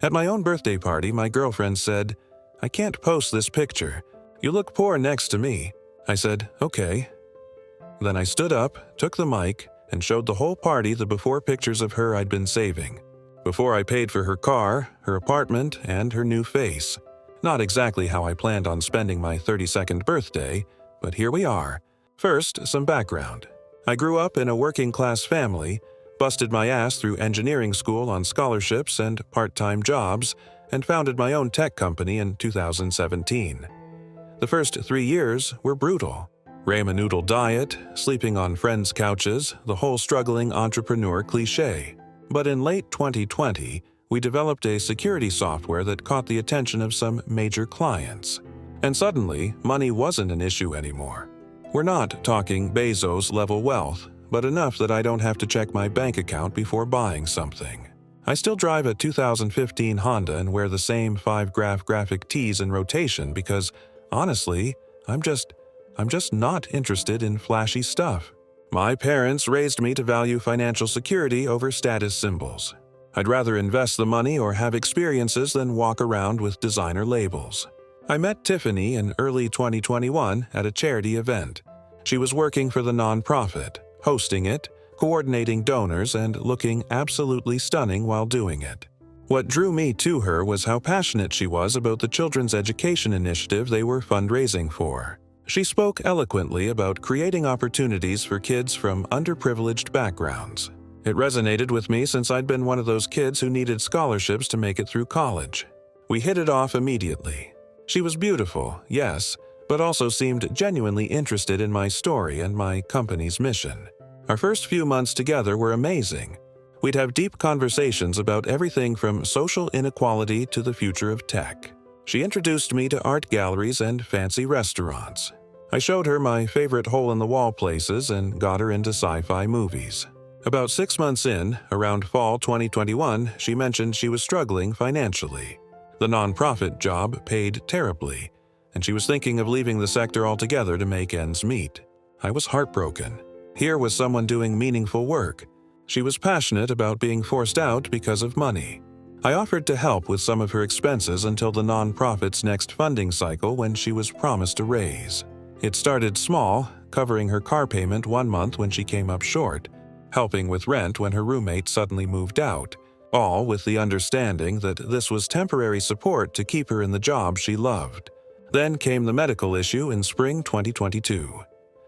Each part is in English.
At my own birthday party, my girlfriend said, "I can't post this picture. You look poor next to me." I said, "Okay." Then I stood up, took the mic, and showed the whole party the before pictures of her I'd been saving. Before I paid for her car, her apartment, and her new face. Not exactly how I planned on spending my 32nd birthday, but here we are. First, some background. I grew up in a working-class family, busted my ass through engineering school on scholarships and part-time jobs, and founded my own tech company in 2017. The first 3 years were brutal. Ramen noodle diet, sleeping on friends' couches, the whole struggling entrepreneur cliché. But in late 2020, we developed a security software that caught the attention of some major clients. And suddenly, money wasn't an issue anymore. We're not talking Bezos-level wealth, but enough that I don't have to check my bank account before buying something. I still drive a 2015 Honda and wear the same 5-graph graphic tees in rotation because, honestly, I'm just not interested in flashy stuff. My parents raised me to value financial security over status symbols. I'd rather invest the money or have experiences than walk around with designer labels. I met Tiffany in early 2021 at a charity event. She was working for the nonprofit, hosting it, coordinating donors, and looking absolutely stunning while doing it. What drew me to her was how passionate she was about the children's education initiative they were fundraising for. She spoke eloquently about creating opportunities for kids from underprivileged backgrounds. It resonated with me since I'd been one of those kids who needed scholarships to make it through college. We hit it off immediately. She was beautiful, yes, but also seemed genuinely interested in my story and my company's mission. Our first few months together were amazing. We'd have deep conversations about everything from social inequality to the future of tech. She introduced me to art galleries and fancy restaurants. I showed her my favorite hole-in-the-wall places and got her into sci-fi movies. About 6 months in, around fall 2021, she mentioned she was struggling financially. The nonprofit job paid terribly, and she was thinking of leaving the sector altogether to make ends meet. I was heartbroken. Here was someone doing meaningful work. She was passionate about being forced out because of money. I offered to help with some of her expenses until the nonprofit's next funding cycle when she was promised a raise. It started small, covering her car payment 1 month when she came up short, helping with rent when her roommate suddenly moved out, all with the understanding that this was temporary support to keep her in the job she loved. Then came the medical issue in spring 2022.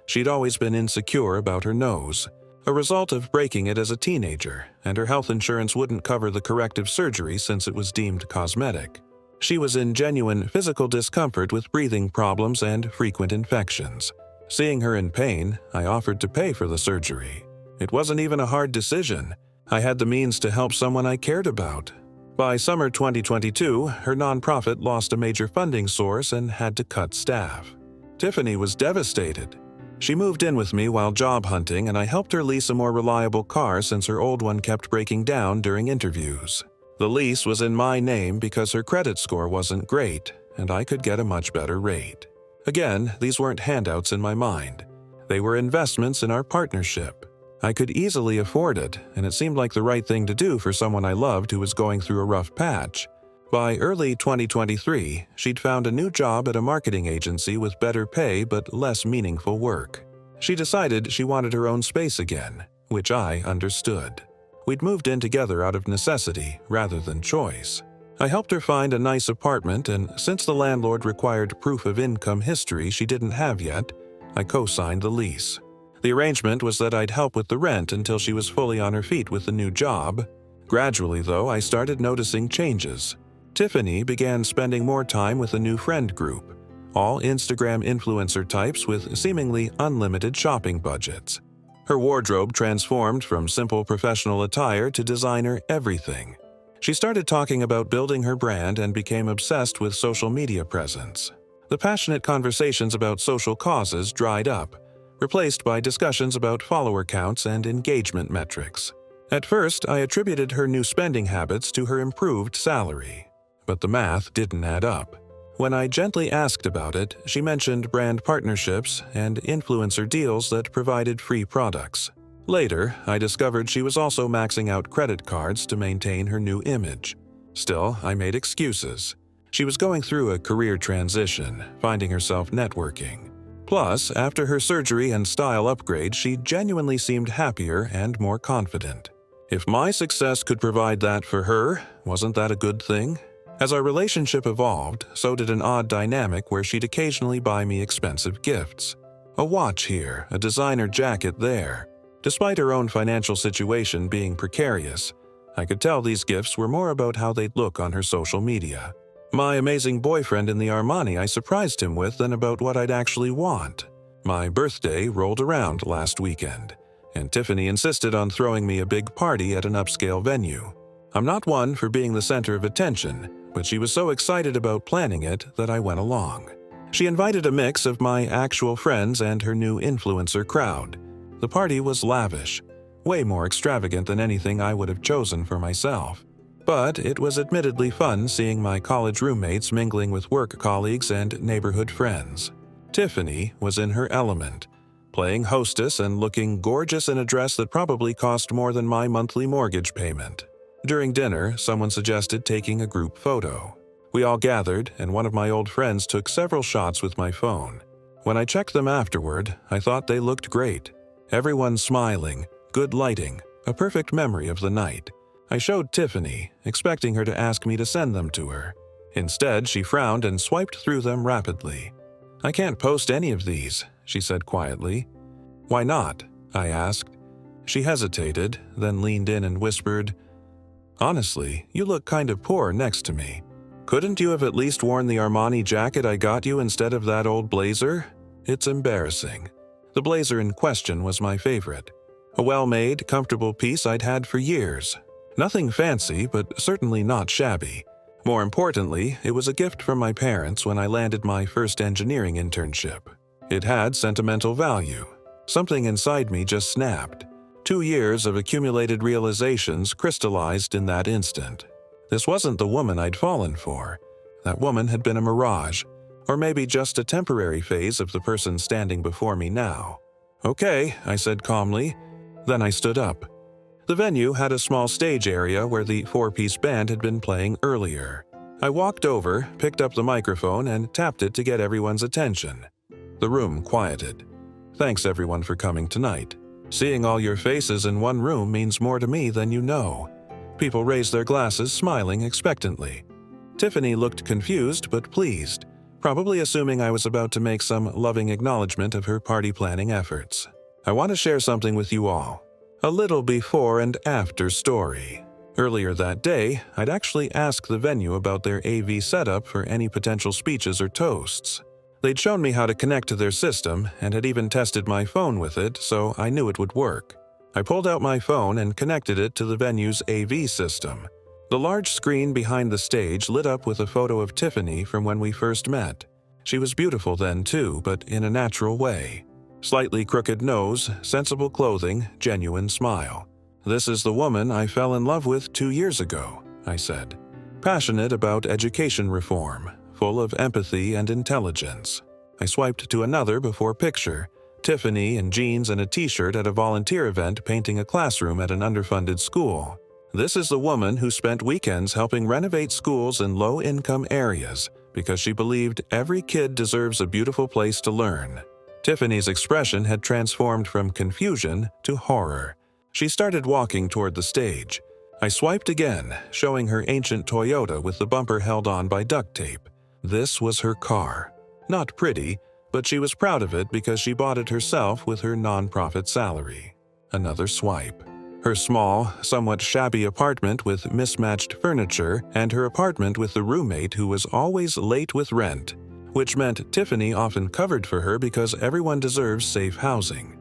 She'd always been insecure about her nose, a result of breaking it as a teenager, and her health insurance wouldn't cover the corrective surgery since it was deemed cosmetic. She was in genuine physical discomfort with breathing problems and frequent infections. Seeing her in pain, I offered to pay for the surgery. It wasn't even a hard decision. I had the means to help someone I cared about. By summer 2022, her nonprofit lost a major funding source and had to cut staff. Tiffany was devastated. She moved in with me while job hunting, and I helped her lease a more reliable car since her old one kept breaking down during interviews. The lease was in my name because her credit score wasn't great, and I could get a much better rate. Again, these weren't handouts in my mind. They were investments in our partnership. I could easily afford it, and it seemed like the right thing to do for someone I loved who was going through a rough patch. By early 2023, she'd found a new job at a marketing agency with better pay but less meaningful work. She decided she wanted her own space again, which I understood. We'd moved in together out of necessity rather than choice. I helped her find a nice apartment, and since the landlord required proof of income history she didn't have yet, I co-signed the lease. The arrangement was that I'd help with the rent until she was fully on her feet with the new job. Gradually, though, I started noticing changes. Tiffany began spending more time with a new friend group, all Instagram influencer types with seemingly unlimited shopping budgets. Her wardrobe transformed from simple professional attire to designer everything. She started talking about building her brand and became obsessed with social media presence. The passionate conversations about social causes dried up, replaced by discussions about follower counts and engagement metrics. At first, I attributed her new spending habits to her improved salary. But the math didn't add up. When I gently asked about it, she mentioned brand partnerships and influencer deals that provided free products. Later, I discovered she was also maxing out credit cards to maintain her new image. Still, I made excuses. She was going through a career transition, finding herself networking. Plus, after her surgery and style upgrade, she genuinely seemed happier and more confident. If my success could provide that for her, wasn't that a good thing? As our relationship evolved, so did an odd dynamic where she'd occasionally buy me expensive gifts. A watch here, a designer jacket there. Despite her own financial situation being precarious, I could tell these gifts were more about how they'd look on her social media. My amazing boyfriend in the Armani I surprised him with than about what I'd actually want. My birthday rolled around last weekend, and Tiffany insisted on throwing me a big party at an upscale venue. I'm not one for being the center of attention, but she was so excited about planning it that I went along. She invited a mix of my actual friends and her new influencer crowd. The party was lavish, way more extravagant than anything I would have chosen for myself. But it was admittedly fun seeing my college roommates mingling with work colleagues and neighborhood friends. Tiffany was in her element, playing hostess and looking gorgeous in a dress that probably cost more than my monthly mortgage payment. During dinner, someone suggested taking a group photo. We all gathered, and one of my old friends took several shots with my phone. When I checked them afterward, I thought they looked great. Everyone smiling, good lighting, a perfect memory of the night. I showed Tiffany, expecting her to ask me to send them to her. Instead, she frowned and swiped through them rapidly. "I can't post any of these," she said quietly. "Why not?" I asked. She hesitated, then leaned in and whispered, "Honestly, you look kind of poor next to me. Couldn't you have at least worn the Armani jacket I got you instead of that old blazer? It's embarrassing." The blazer in question was my favorite. A well-made, comfortable piece I'd had for years. Nothing fancy, but certainly not shabby. More importantly, it was a gift from my parents when I landed my first engineering internship. It had sentimental value. Something inside me just snapped. 2 years of accumulated realizations crystallized in that instant. This wasn't the woman I'd fallen for. That woman had been a mirage, or maybe just a temporary phase of the person standing before me now. "Okay," I said calmly. Then I stood up. The venue had a small stage area where the 4-piece band had been playing earlier. I walked over, picked up the microphone, and tapped it to get everyone's attention. The room quieted. "Thanks everyone for coming tonight. Seeing all your faces in one room means more to me than you know." People raised their glasses, smiling expectantly. Tiffany looked confused but pleased, probably assuming I was about to make some loving acknowledgement of her party planning efforts. "I want to share something with you all. A little before and after story. Earlier that day, I'd actually asked the venue about their AV setup for any potential speeches or toasts. They'd shown me how to connect to their system and had even tested my phone with it, so I knew it would work. I pulled out my phone and connected it to the venue's AV system. The large screen behind the stage lit up with a photo of Tiffany from when we first met. She was beautiful then too, but in a natural way. Slightly crooked nose, sensible clothing, genuine smile. "This is the woman I fell in love with 2 years ago," I said. Passionate about education reform, full of empathy and intelligence. I swiped to another before picture. Tiffany in jeans and a t-shirt at a volunteer event painting a classroom at an underfunded school. This is the woman who spent weekends helping renovate schools in low-income areas because she believed every kid deserves a beautiful place to learn. Tiffany's expression had transformed from confusion to horror. She started walking toward the stage. I swiped again, showing her ancient Toyota with the bumper held on by duct tape. This was her car. Not pretty, but she was proud of it because she bought it herself with her nonprofit salary. Another swipe. Her small, somewhat shabby apartment with mismatched furniture and her apartment with the roommate who was always late with rent, which meant Tiffany often covered for her because everyone deserves safe housing.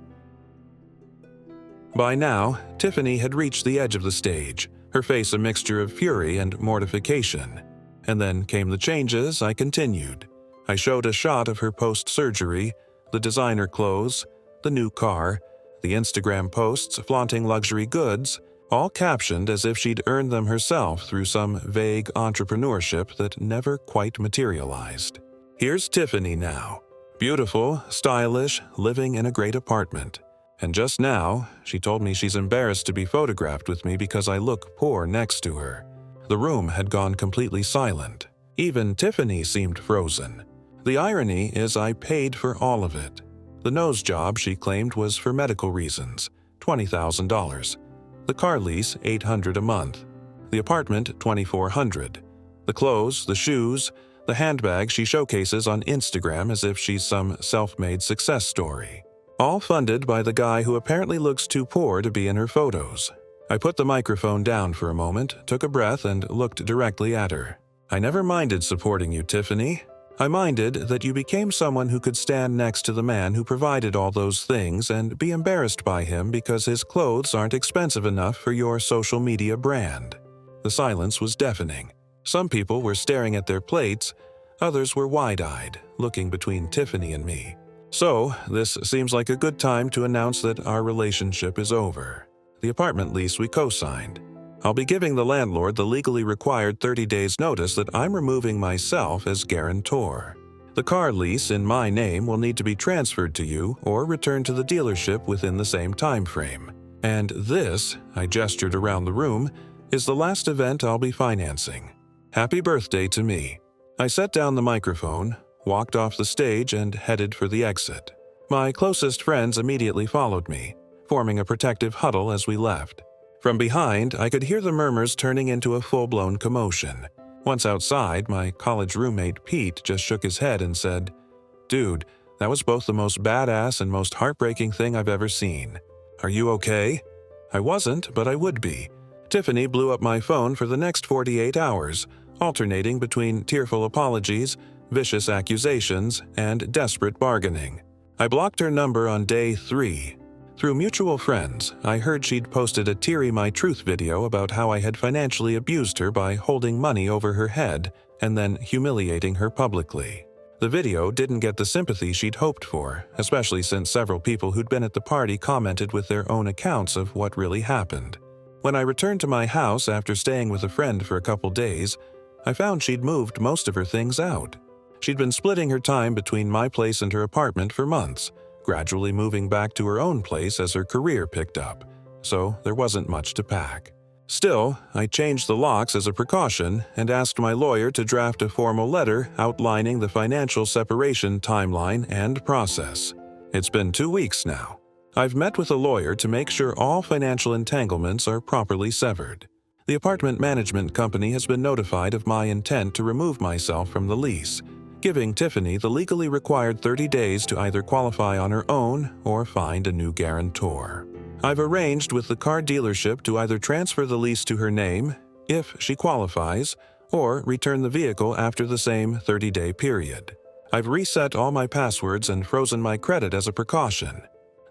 By now, Tiffany had reached the edge of the stage, her face a mixture of fury and mortification. And then came the changes. I continued. I showed a shot of her post-surgery, the designer clothes, the new car, the Instagram posts flaunting luxury goods, all captioned as if she'd earned them herself through some vague entrepreneurship that never quite materialized. Here's Tiffany now. Beautiful, stylish, living in a great apartment. And just now, she told me she's embarrassed to be photographed with me because I look poor next to her. The room had gone completely silent. Even Tiffany seemed frozen. The irony is I paid for all of it. The nose job, she claimed, was for medical reasons, $20,000. The car lease, $800 a month. The apartment, $2,400. The clothes, the shoes, the handbag she showcases on Instagram as if she's some self-made success story. All funded by the guy who apparently looks too poor to be in her photos. I put the microphone down for a moment, took a breath, and looked directly at her. I never minded supporting you, Tiffany. I minded that you became someone who could stand next to the man who provided all those things and be embarrassed by him because his clothes aren't expensive enough for your social media brand. The silence was deafening. Some people were staring at their plates, others were wide-eyed, looking between Tiffany and me. So, this seems like a good time to announce that our relationship is over. The apartment lease we co-signed. I'll be giving the landlord the legally required 30 days notice that I'm removing myself as guarantor. The car lease in my name will need to be transferred to you or returned to the dealership within the same time frame. And this, I gestured around the room, is the last event I'll be financing. Happy birthday to me. I set down the microphone, walked off the stage, and headed for the exit. My closest friends immediately followed me, forming a protective huddle as we left. From behind, I could hear the murmurs turning into a full-blown commotion. Once outside, my college roommate Pete just shook his head and said, "Dude, that was both the most badass and most heartbreaking thing I've ever seen. Are you okay?" I wasn't, but I would be. Tiffany blew up my phone for the next 48 hours, alternating between tearful apologies, vicious accusations, and desperate bargaining. I blocked her number on day 3. Through mutual friends, I heard she'd posted a Teary My Truth video about how I had financially abused her by holding money over her head and then humiliating her publicly. The video didn't get the sympathy she'd hoped for, especially since several people who'd been at the party commented with their own accounts of what really happened. When I returned to my house after staying with a friend for a couple days, I found she'd moved most of her things out. She'd been splitting her time between my place and her apartment for months, gradually moving back to her own place as her career picked up, so there wasn't much to pack. Still, I changed the locks as a precaution and asked my lawyer to draft a formal letter outlining the financial separation timeline and process. It's been 2 weeks now. I've met with a lawyer to make sure all financial entanglements are properly severed. The apartment management company has been notified of my intent to remove myself from the lease, giving Tiffany the legally required 30 days to either qualify on her own or find a new guarantor. I've arranged with the car dealership to either transfer the lease to her name, if she qualifies, or return the vehicle after the same 30-day period. I've reset all my passwords and frozen my credit as a precaution.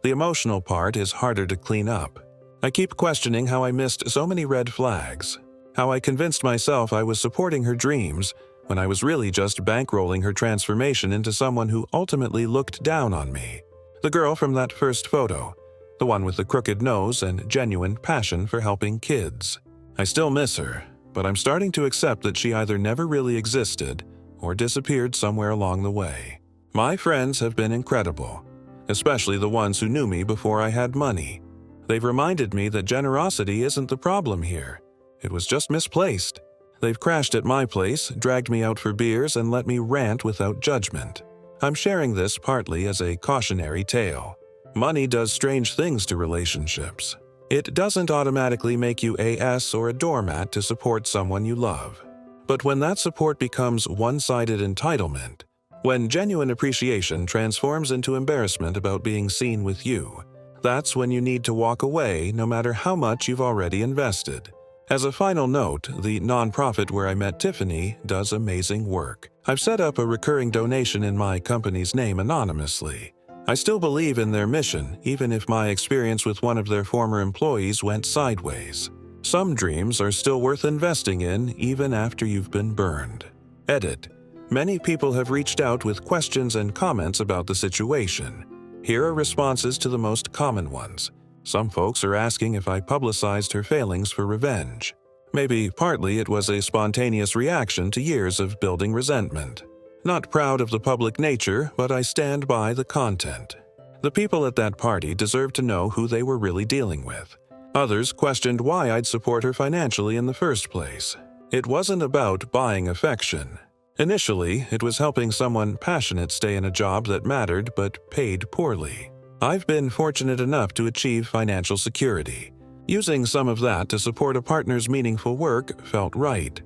The emotional part is harder to clean up. I keep questioning how I missed so many red flags, how I convinced myself I was supporting her dreams when I was really just bankrolling her transformation into someone who ultimately looked down on me. The girl from that first photo, the one with the crooked nose and genuine passion for helping kids. I still miss her, but I'm starting to accept that she either never really existed or disappeared somewhere along the way. My friends have been incredible, especially the ones who knew me before I had money. They've reminded me that generosity isn't the problem here. It was just misplaced. They've crashed at my place, dragged me out for beers, and let me rant without judgment. I'm sharing this partly as a cautionary tale. Money does strange things to relationships. It doesn't automatically make you a ass or a doormat to support someone you love. But when that support becomes one-sided entitlement, when genuine appreciation transforms into embarrassment about being seen with you, that's when you need to walk away no matter how much you've already invested. As a final note, the nonprofit where I met Tiffany does amazing work. I've set up a recurring donation in my company's name anonymously. I still believe in their mission, even if my experience with one of their former employees went sideways. Some dreams are still worth investing in even after you've been burned. Edit. Many people have reached out with questions and comments about the situation. Here are responses to the most common ones. Some folks are asking if I publicized her failings for revenge. Maybe partly it was a spontaneous reaction to years of building resentment. Not proud of the public nature, but I stand by the content. The people at that party deserve to know who they were really dealing with. Others questioned why I'd support her financially in the first place. It wasn't about buying affection. Initially, it was helping someone passionate stay in a job that mattered but paid poorly. I've been fortunate enough to achieve financial security. Using some of that to support a partner's meaningful work felt right.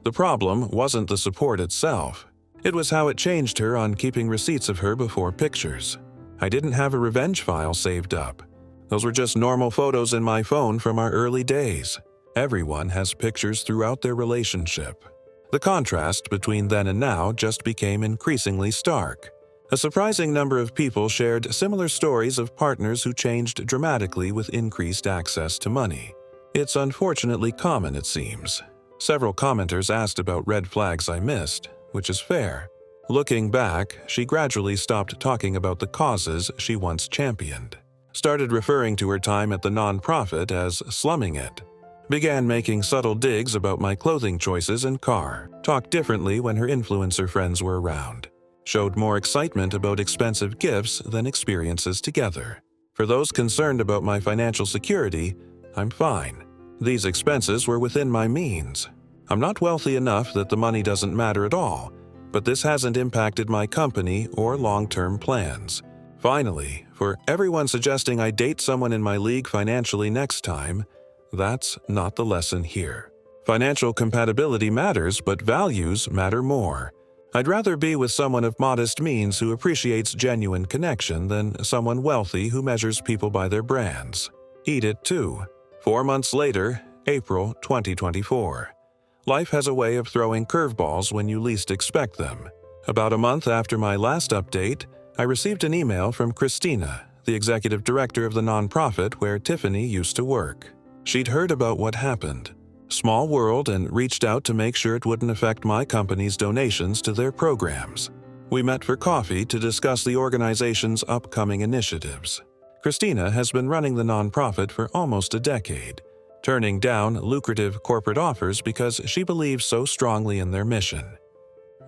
The problem wasn't the support itself. It was how it changed her on keeping receipts of her before pictures. I didn't have a revenge file saved up. Those were just normal photos in my phone from our early days. Everyone has pictures throughout their relationship. The contrast between then and now just became increasingly stark. A surprising number of people shared similar stories of partners who changed dramatically with increased access to money. It's unfortunately common, it seems. Several commenters asked about red flags I missed, which is fair. Looking back, she gradually stopped talking about the causes she once championed. Started referring to her time at the nonprofit as slumming it. Began making subtle digs about my clothing choices and car. Talked differently when her influencer friends were around. Showed more excitement about expensive gifts than experiences together. For those concerned about my financial security, I'm fine. These expenses were within my means. I'm not wealthy enough that the money doesn't matter at all, but this hasn't impacted my company or long-term plans. Finally, for everyone suggesting I date someone in my league financially next time, that's not the lesson here. Financial compatibility matters, but values matter more. I'd rather be with someone of modest means who appreciates genuine connection than someone wealthy who measures people by their brands. Eat it too. 4 months later, April 2024. Life has a way of throwing curveballs when you least expect them. About a month after my last update, I received an email from Christina, the executive director of the nonprofit where Tiffany used to work. She'd heard about what happened. Small world, and reached out to make sure it wouldn't affect my company's donations to their programs. We met for coffee to discuss the organization's upcoming initiatives. Christina has been running the nonprofit for almost a decade, turning down lucrative corporate offers because she believes so strongly in their mission.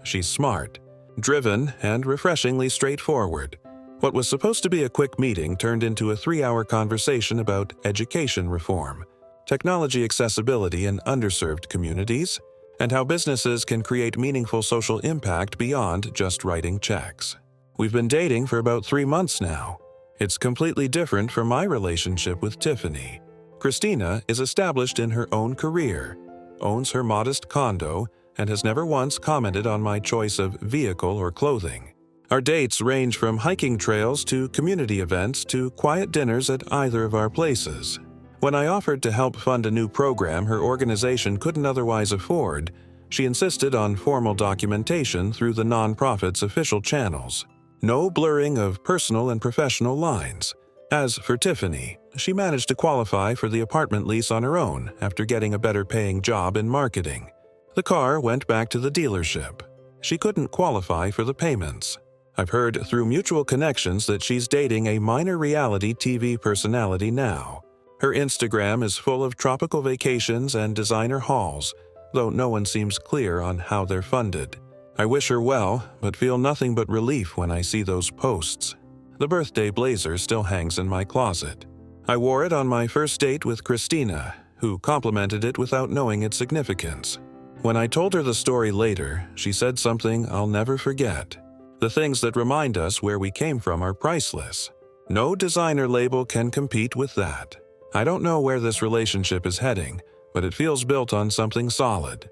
She's smart, driven, and refreshingly straightforward. What was supposed to be a quick meeting turned into a 3-hour conversation about education reform, technology accessibility in underserved communities, and how businesses can create meaningful social impact beyond just writing checks. We've been dating for about 3 months now. It's completely different from my relationship with Tiffany. Christina is established in her own career, owns her modest condo, and has never once commented on my choice of vehicle or clothing. Our dates range from hiking trails to community events to quiet dinners at either of our places. When I offered to help fund a new program her organization couldn't otherwise afford, she insisted on formal documentation through the nonprofit's official channels. No blurring of personal and professional lines. As for Tiffany, she managed to qualify for the apartment lease on her own after getting a better-paying job in marketing. The car went back to the dealership. She couldn't qualify for the payments. I've heard through mutual connections that she's dating a minor reality TV personality now. Her Instagram is full of tropical vacations and designer hauls, though no one seems clear on how they're funded. I wish her well, but feel nothing but relief when I see those posts. The birthday blazer still hangs in my closet. I wore it on my first date with Christina, who complimented it without knowing its significance. When I told her the story later, she said something I'll never forget. The things that remind us where we came from are priceless. No designer label can compete with that. I don't know where this relationship is heading, but it feels built on something solid.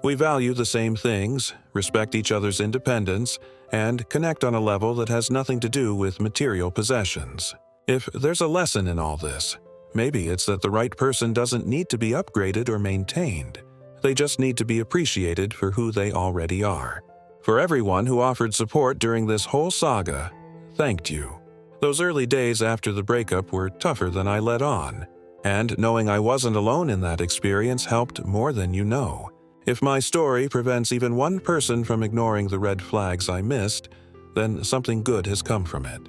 We value the same things, respect each other's independence, and connect on a level that has nothing to do with material possessions. If there's a lesson in all this, maybe it's that the right person doesn't need to be upgraded or maintained. They just need to be appreciated for who they already are. For everyone who offered support during this whole saga, thanked you. Those early days after the breakup were tougher than I let on, and knowing I wasn't alone in that experience helped more than you know. If my story prevents even one person from ignoring the red flags I missed, then something good has come from it.